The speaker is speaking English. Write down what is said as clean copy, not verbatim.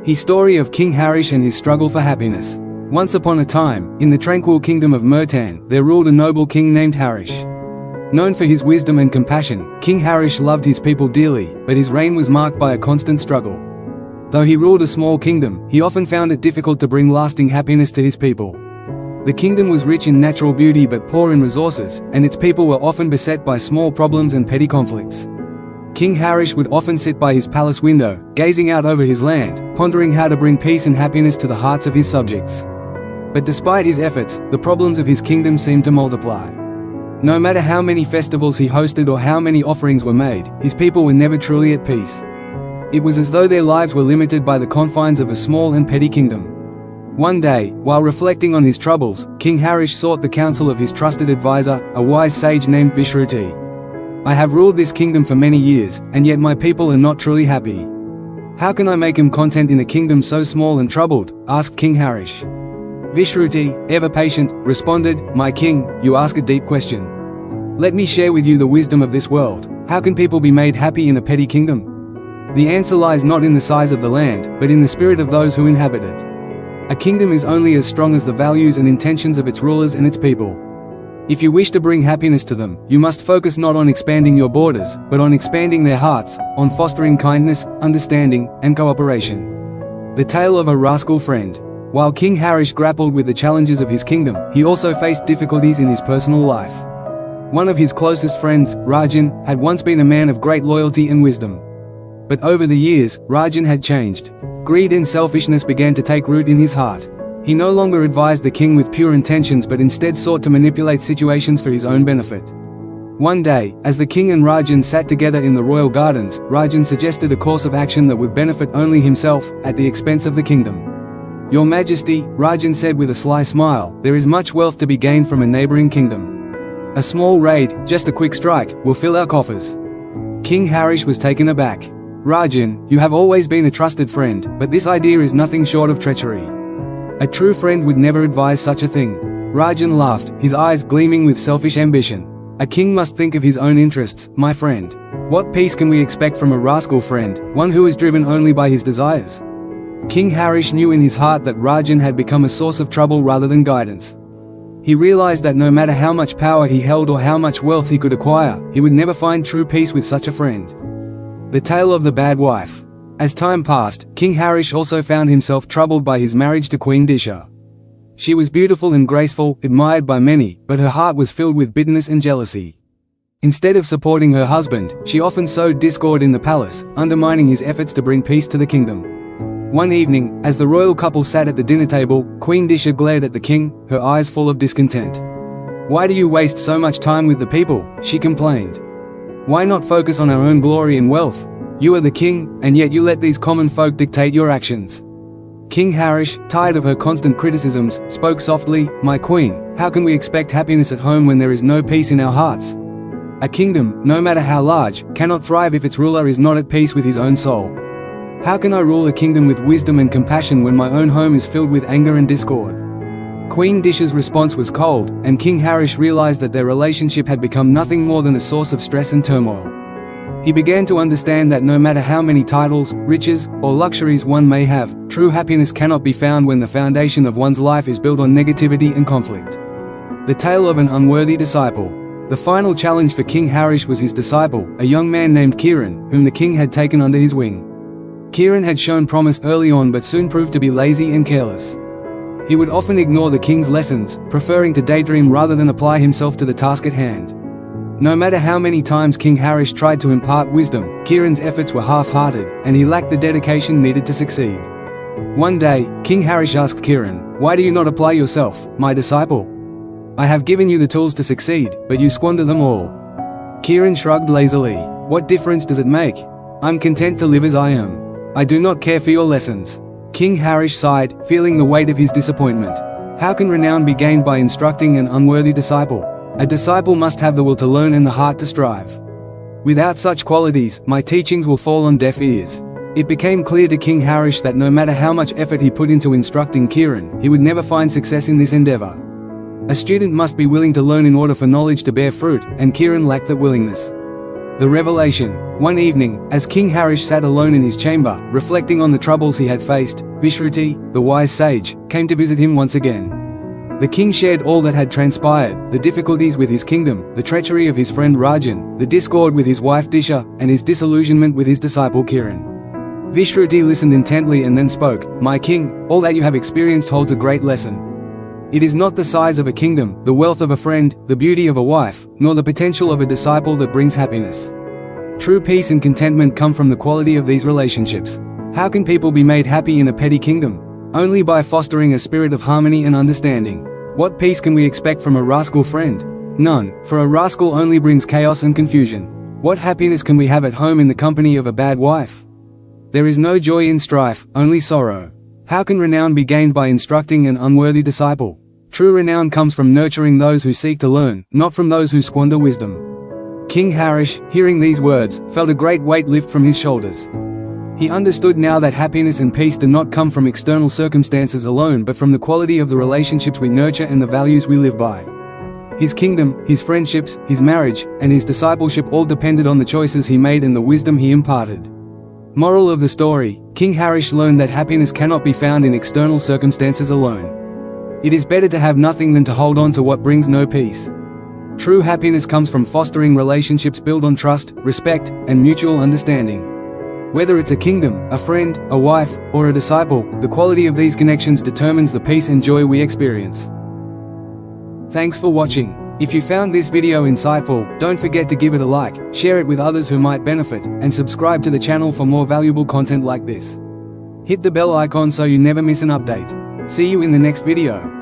His story of King Harish and his struggle for happiness. Once upon a time, in the tranquil kingdom of Murtan, there ruled a noble king named Harish. Known for his wisdom and compassion, King Harish loved his people dearly, but his reign was marked by a constant struggle. Though he ruled a small kingdom, he often found it difficult to bring lasting happiness to his people. The kingdom was rich in natural beauty but poor in resources, and its people were often beset by small problems and petty conflicts. King Harish would often sit by his palace window, gazing out over his land, pondering how to bring peace and happiness to the hearts of his subjects. But despite his efforts, the problems of his kingdom seemed to multiply. No matter how many festivals he hosted or how many offerings were made, his people were never truly at peace. It was as though their lives were limited by the confines of a small and petty kingdom. One day, while reflecting on his troubles, King Harish sought the counsel of his trusted advisor, a wise sage named Vishruti. "I have ruled this kingdom for many years, and yet my people are not truly happy. How can I make them content in a kingdom so small and troubled?" asked King Harish. Vishruti, ever patient, responded, "My king, you ask a deep question. Let me share with you the wisdom of this world. How can people be made happy in a petty kingdom? The answer lies not in the size of the land, but in the spirit of those who inhabit it. A kingdom is only as strong as the values and intentions of its rulers and its people. If you wish to bring happiness to them, you must focus not on expanding your borders, but on expanding their hearts, on fostering kindness, understanding, and cooperation." The tale of a rascal friend. While King Harish grappled with the challenges of his kingdom, he also faced difficulties in his personal life. One of his closest friends, Rajan, had once been a man of great loyalty and wisdom. But over the years, Rajan had changed. Greed and selfishness began to take root in his heart. He no longer advised the king with pure intentions but instead sought to manipulate situations for his own benefit. One day, as the king and Rajan sat together in the royal gardens, Rajan suggested a course of action that would benefit only himself, at the expense of the kingdom. "Your Majesty," Rajan said with a sly smile, "there is much wealth to be gained from a neighboring kingdom. A small raid, just a quick strike, will fill our coffers." King Harish was taken aback. "Rajan, you have always been a trusted friend, but this idea is nothing short of treachery. A true friend would never advise such a thing." Rajan laughed, his eyes gleaming with selfish ambition. "A king must think of his own interests, my friend. What peace can we expect from a rascal friend, one who is driven only by his desires?" King Harish knew in his heart that Rajan had become a source of trouble rather than guidance. He realized that no matter how much power he held or how much wealth he could acquire, he would never find true peace with such a friend. The tale of the bad wife. As time passed, King Harish also found himself troubled by his marriage to Queen Disha. She was beautiful and graceful, admired by many, but her heart was filled with bitterness and jealousy. Instead of supporting her husband, she often sowed discord in the palace, undermining his efforts to bring peace to the kingdom. One evening, as the royal couple sat at the dinner table, Queen Disha glared at the king, her eyes full of discontent. "Why do you waste so much time with the people?" she complained. "Why not focus on our own glory and wealth? You are the king, and yet you let these common folk dictate your actions." King Harish, tired of her constant criticisms, spoke softly, "My queen, how can we expect happiness at home when there is no peace in our hearts? A kingdom, no matter how large, cannot thrive if its ruler is not at peace with his own soul. How can I rule a kingdom with wisdom and compassion when my own home is filled with anger and discord?" Queen Disha's response was cold, and King Harish realized that their relationship had become nothing more than a source of stress and turmoil. He began to understand that no matter how many titles, riches, or luxuries one may have, true happiness cannot be found when the foundation of one's life is built on negativity and conflict. The tale of an unworthy disciple. The final challenge for King Harish was his disciple, a young man named Kiran, whom the king had taken under his wing. Kiran had shown promise early on but soon proved to be lazy and careless. He would often ignore the king's lessons, preferring to daydream rather than apply himself to the task at hand. No matter how many times King Harish tried to impart wisdom, Kiran's efforts were half-hearted, and he lacked the dedication needed to succeed. One day, King Harish asked Kiran, "Why do you not apply yourself, my disciple? I have given you the tools to succeed, but you squander them all." Kiran shrugged lazily. "What difference does it make? I'm content to live as I am. I do not care for your lessons." King Harish sighed, feeling the weight of his disappointment. How can renown be gained by instructing an unworthy disciple? A disciple must have the will to learn and the heart to strive. Without such qualities, my teachings will fall on deaf ears. It became clear to King Harish that no matter how much effort he put into instructing Kiran, he would never find success in this endeavor. A student must be willing to learn in order for knowledge to bear fruit, and Kiran lacked that willingness. The revelation. One evening, as King Harish sat alone in his chamber, reflecting on the troubles he had faced, Vishruti, the wise sage, came to visit him once again. The king shared all that had transpired, the difficulties with his kingdom, the treachery of his friend Rajan, the discord with his wife Disha, and his disillusionment with his disciple Kiran. Vishruti listened intently and then spoke, "My king, all that you have experienced holds a great lesson. It is not the size of a kingdom, the wealth of a friend, the beauty of a wife, nor the potential of a disciple that brings happiness. True peace and contentment come from the quality of these relationships. How can people be made happy in a petty kingdom? Only by fostering a spirit of harmony and understanding. What peace can we expect from a rascal friend? None, for a rascal only brings chaos and confusion. What happiness can we have at home in the company of a bad wife? There is no joy in strife, only sorrow. How can renown be gained by instructing an unworthy disciple? True renown comes from nurturing those who seek to learn, not from those who squander wisdom." King Harish, hearing these words, felt a great weight lift from his shoulders. He understood now that happiness and peace do not come from external circumstances alone but from the quality of the relationships we nurture and the values we live by. His kingdom, his friendships, his marriage, and his discipleship all depended on the choices he made and the wisdom he imparted. Moral of the story: King Harish learned that happiness cannot be found in external circumstances alone. It is better to have nothing than to hold on to what brings no peace. True happiness comes from fostering relationships built on trust, respect, and mutual understanding. Whether it's a kingdom, a friend, a wife, or a disciple, the quality of these connections determines the peace and joy we experience. Thanks for watching. If you found this video insightful, don't forget to give it a like, share it with others who might benefit, and subscribe to the channel for more valuable content like this. Hit the bell icon so you never miss an update. See you in the next video.